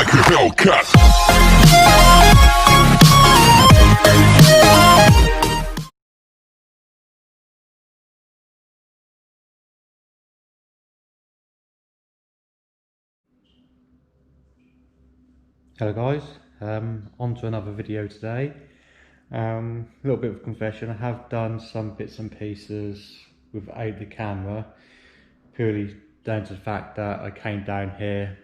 like a Hellcat. Hello guys, on to another video today. A little bit of a confession, I have done some bits and pieces without the camera, purely down to the fact that I came down here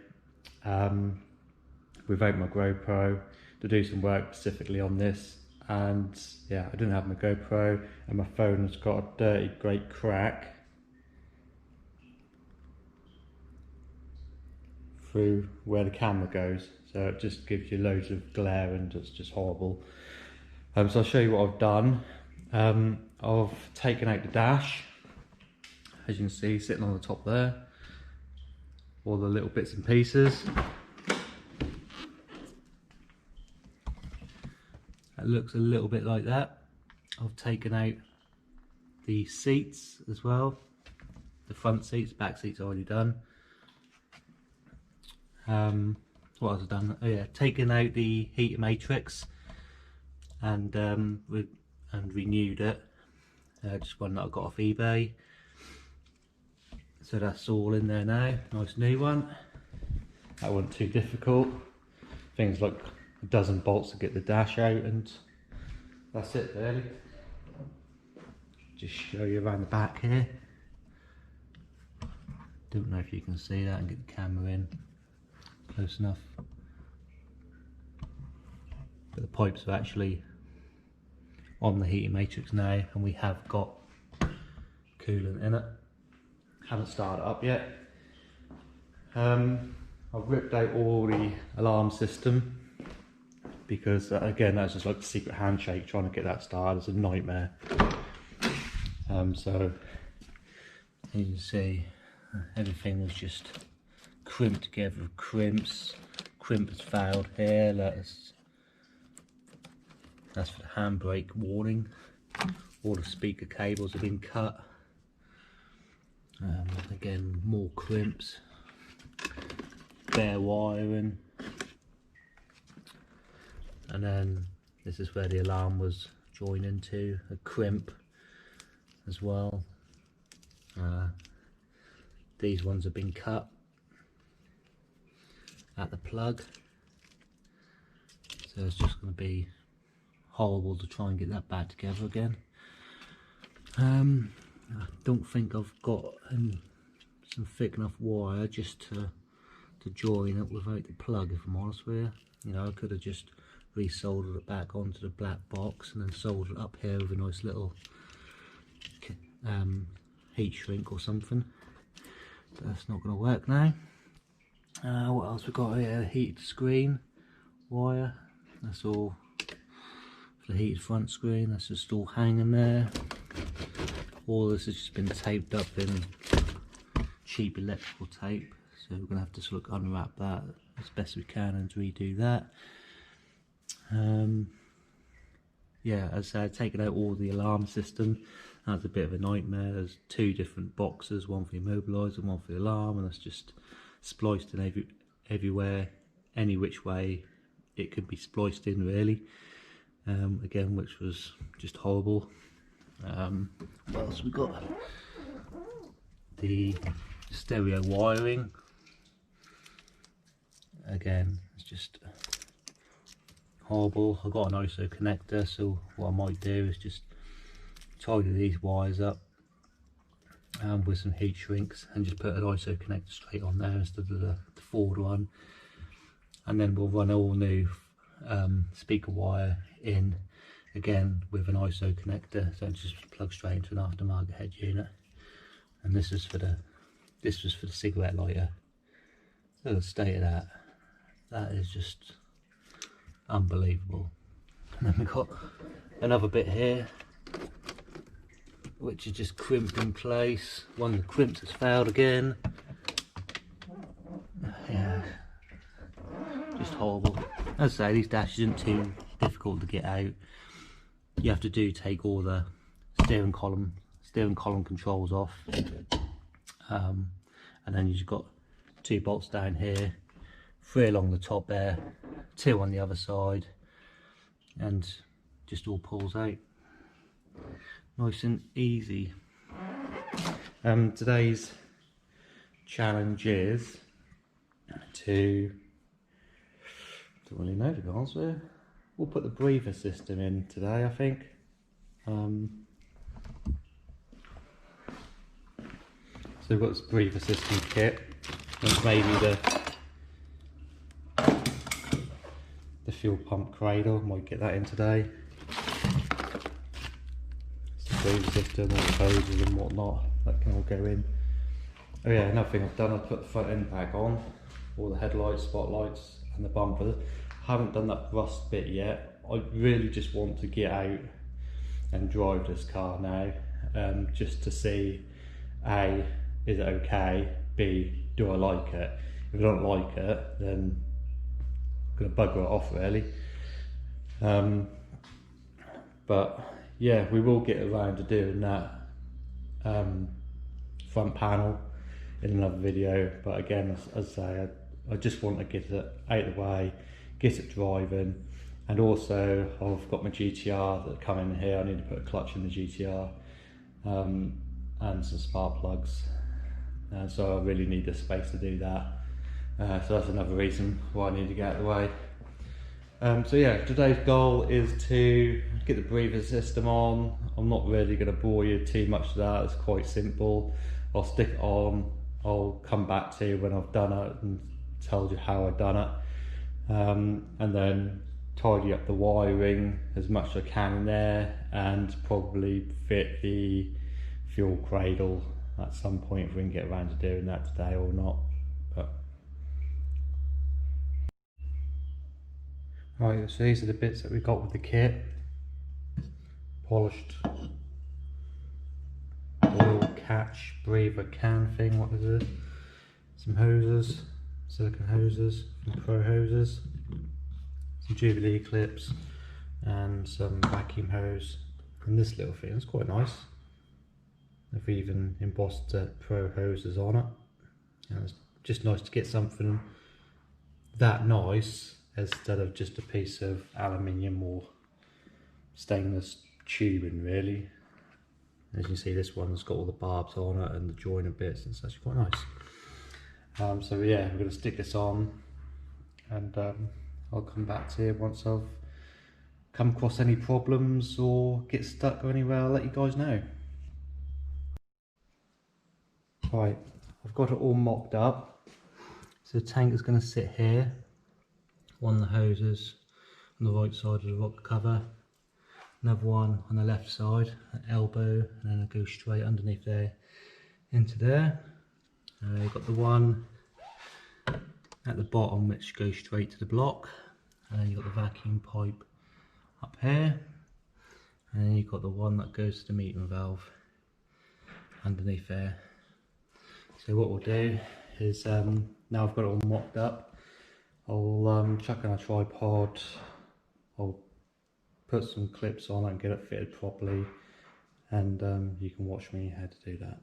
without my GoPro to do some work specifically on this, and yeah, I didn't have my GoPro and my phone has got a dirty great crack through where the camera goes, so it just gives you loads of glare and it's just horrible. So I'll show you what I've done. I've taken out the dash, as you can see sitting on the top there, all the little bits and pieces. It looks a little bit like that. I've taken out the seats as well, the front seats, back seats already done. What else I've done? Oh yeah, taken out the heater matrix and renewed it. Just one that I got off eBay. So that's all in there now. Nice new one. That wasn't too difficult. Things like a dozen bolts to get the dash out, and that's it really. Just show you around the back here. Don't know if you can see that and get the camera in close enough. But the pipes are actually on the heating matrix now, and we have got coolant in it. Haven't started it up yet. I've ripped out all the alarm system because again, that's just like the secret handshake. Trying to get that started is a nightmare. So you can see everything was just crimped together with crimps. Crimp has failed here. That's for the handbrake warning. All the speaker cables have been cut. Again, more crimps, bare wiring, and then this is where the alarm was joined into, a crimp as well. These ones have been cut at the plug, so it's just going to be horrible to try and get that back together again. I don't think I've got some thick enough wire just to join it without the plug, if I'm honest with you. You know, I could have just resoldered it back onto the black box and then soldered it up here with a nice little heat shrink or something. But that's not going to work now. What else we got here? Heated screen wire. That's all for the heated front screen. That's just all hanging there. All this has just been taped up in cheap electrical tape, so we're going to have to sort of unwrap that as best we can and redo that. Yeah, as I said, I've taken out all the alarm system. That's a bit of a nightmare. There's two different boxes, one for the immobiliser and one for the alarm, and that's just spliced in everywhere, any which way it could be spliced in really. Again, which was just horrible. What else we got? The stereo wiring. Again, it's just horrible. I've got an ISO connector, so what I might do is just tidy these wires up with some heat shrinks and just put an ISO connector straight on there instead of the forward one, and then we'll run all new speaker wire in again with an ISO connector, so it just plugs straight into an aftermarket head unit. And this was for the cigarette lighter. Look at the state of that. That is just unbelievable. And then we've got another bit here which is just crimped in place. One of the crimps has failed again. Yeah, just horrible. As I say, these dashes aren't too difficult to get out. You have to take all the steering column controls off, and then you've got two bolts down here 3 along the top there, 2 on the other side, and just all pulls out. Nice and easy. Today's challenge is to, don't really know to be honest with you. We'll put the breather system in today, I think. So we've got this breather system kit, and maybe the fuel pump cradle, might get that in today. It's the breather system, all the hoses and whatnot, that can all go in. Oh yeah, another thing I've done, I've put the front end back on, all the headlights, spotlights and the bumpers. I haven't done that rust bit yet. I really just want to get out and drive this car now, just to see A, is it okay, B, do I like it? If I don't like it, then I'm going to bugger it off really. But yeah, we will get around to doing that front panel in another video, but again, as I say, I just want to get it out of the way, get it driving, and also I've got my GTR that come in here. I need to put a clutch in the GTR and some spark plugs, so I really need the space to do that. So that's another reason why I need to get out of the way. So yeah, today's goal is to get the breather system on. I'm not really going to bore you too much with that, it's quite simple. I'll stick it on, I'll come back to you when I've done it and tell you how I've done it. And then tidy up the wiring as much as I can in there, and probably fit the fuel cradle at some point if we can get around to doing that today or not. But right, so these are the bits that we got with the kit. Polished oil catch breather can thing, what is it? Some hoses, silicone hoses from Pro Hoses, some Jubilee clips and some vacuum hose, and this little thing, it's quite nice. They've even embossed Pro Hoses on it, and it's just nice to get something that nice instead of just a piece of aluminium or stainless tubing really. As you can see, this one's got all the barbs on it and the joiner bits, and it's actually quite nice. So yeah, we're going to stick this on, and I'll come back to you once I've come across any problems or get stuck or anywhere. I'll let you guys know. Right, I've got it all mocked up. So the tank is going to sit here, one of the hoses on the right side of the rock cover, another one on the left side, an elbow, and then it goes straight underneath there into there. You've got the one at the bottom which goes straight to the block, and then you've got the vacuum pipe up here, and then you've got the one that goes to the metering valve underneath there. So what we'll do is, now I've got it all mocked up, I'll chuck on a tripod, I'll put some clips on it and get it fitted properly, and you can watch me how to do that.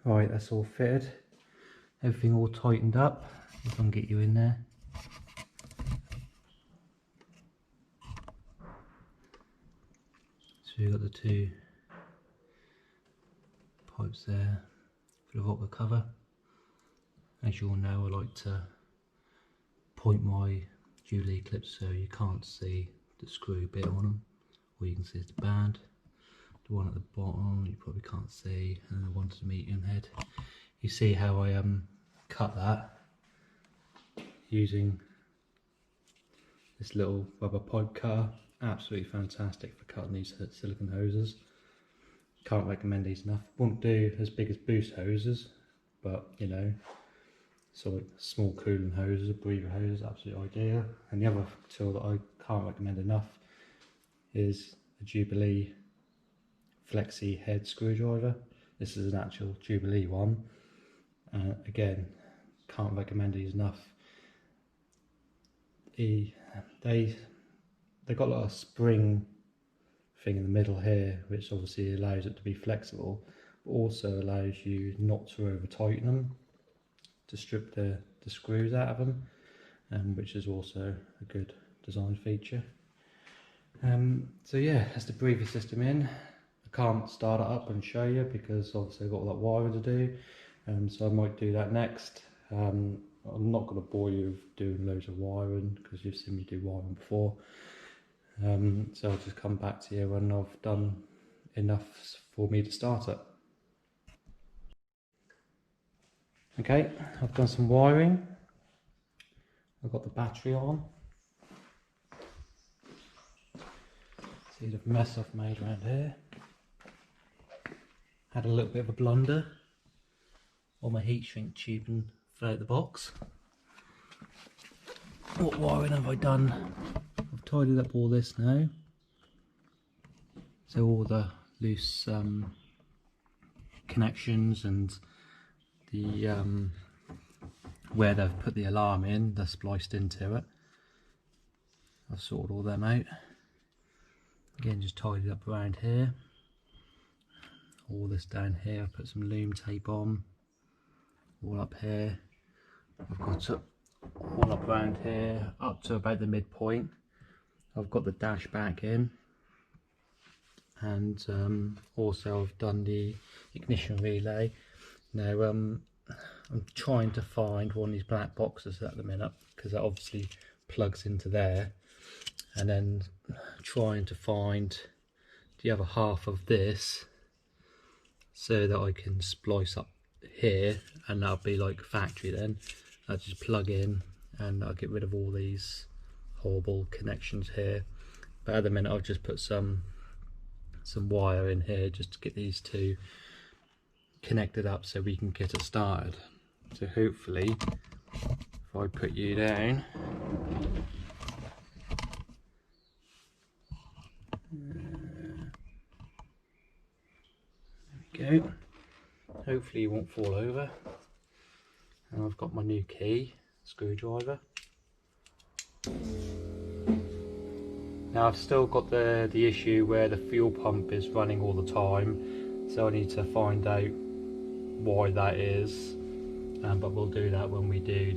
Right, that's all fitted. Everything all tightened up. If I can get you in there. So you've got the two pipes there for the rocker cover. As you all know, I like to point my Jubilee clips so you can't see the screw bit on them. All you can see is the band. The one at the bottom you probably can't see, and the one to the medium head. You see how I cut that using this little rubber pipe cutter. Absolutely fantastic for cutting these silicone hoses. Can't recommend these enough. Won't do as big as boost hoses, but you know, sort of small cooling hoses, breather hoses, absolutely ideal. And the other tool that I can't recommend enough is a Jubilee flexi head screwdriver. This is an actual Jubilee one. Again, can't recommend these enough. They've got like a spring thing in the middle here, which obviously allows it to be flexible, but also allows you not to over tighten them, to strip the screws out of them, which is also a good design feature. So yeah, that's the breather system in. I can't start it up and show you because obviously I've got all that wiring to do, so I might do that next. I'm not going to bore you with doing loads of wiring because you've seen me do wiring before. So I'll just come back to you when I've done enough for me to start it. Okay, I've done some wiring. I've got the battery on. See the mess I've made around here. Had a little bit of a blunder on my heat shrink tubing out the box. What wiring have I done? I've tidied up all this now. So all the loose connections and the where they've put the alarm in, they're spliced into it. I've sorted all them out. Again, just tidied up around here. All this down here, I've put some loom tape on. All up here. I've got it all up around here, up to about the midpoint. I've got the dash back in. And also I've done the ignition relay. Now I'm trying to find one of these black boxes at the minute, because that obviously plugs into there, and then trying to find the other half of this so that I can splice up here, and that'll be like factory then. I'll just plug in and I'll get rid of all these horrible connections here. But at the minute I've just put some wire in here just to get these two connected up so we can get it started. So hopefully if I put you down, there we go, hopefully you won't fall over. And I've got my new key, screwdriver. Now I've still got the issue where the fuel pump is running all the time, so I need to find out why that is, but we'll do that when we do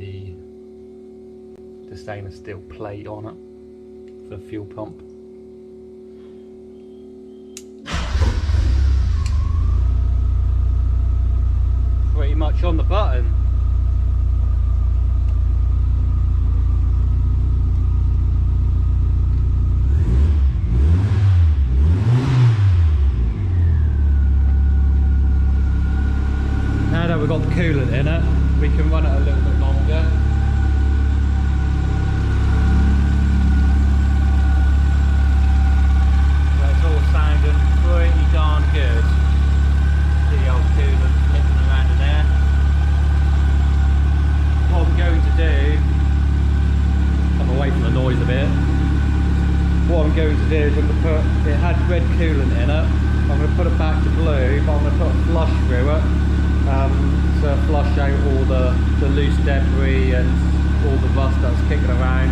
the stainless steel plate on it for the fuel pump. Pretty much on the button. We've got the coolant in it, we can run it a little bit longer. So it's all sounding pretty darn good. See the old coolant flipping around in there. What I'm going to do, I'm away from the noise a bit. What I'm going to do is I'm going to put, it had red coolant in it, I'm going to put it back to blue, but I'm going to put a flush through it. To flush out all the loose debris and all the rust that was kicking around.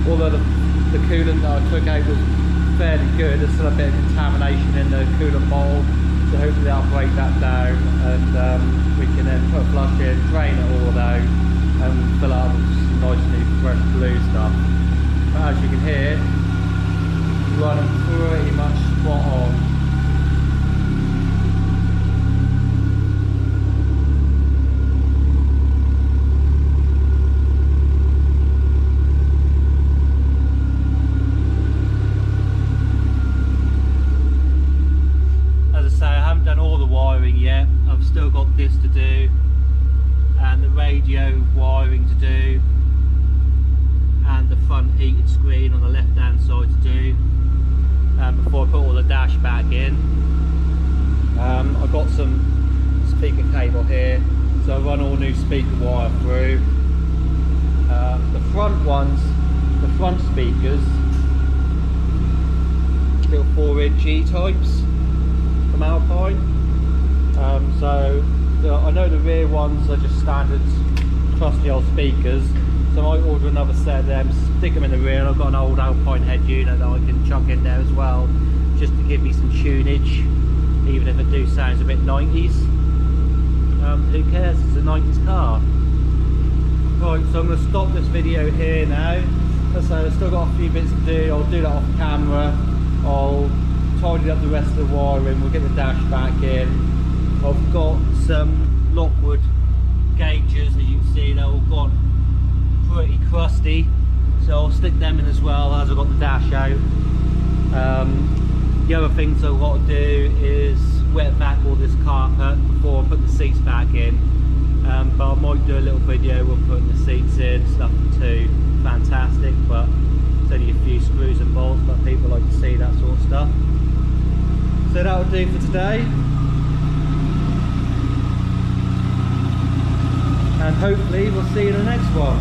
Although the coolant that I took out was fairly good, there's still a bit of contamination in the coolant bowl, so hopefully that'll break that down, and we can then put a flush in, drain it all out, and fill it up with some nice new fresh blue stuff. But as you can hear, running pretty much spot on. Done all the wiring yet. I've still got this to do and the radio wiring to do and the front heated screen on the left hand side to do before I put all the dash back in. I've got some speaker cable here, so I run all new speaker wire through. The front ones, the front speakers, little 4-inch E-types from Alpine. I know the rear ones are just standard trusty old speakers, so I might order another set of them, stick them in the rear, and I've got an old Alpine head unit that I can chuck in there as well, just to give me some tunage, even if it do sounds a bit 90s. Who cares, it's a 90s car. Right, so I'm going to stop this video here now. As I say, I've still got a few bits to do. I'll do that off camera. I'll tidy up the rest of the wiring, we'll get the dash back in. I've got some Lockwood gauges, as you can see, they're all gone pretty crusty, so I'll stick them in as well as I've got the dash out. The other things I've got to do is wet back all this carpet before I put the seats back in, but I might do a little video of putting the seats in. It's nothing too fantastic, but it's only a few screws and bolts, but people like to see that sort of stuff. So that'll do for today, and hopefully we'll see you in the next one.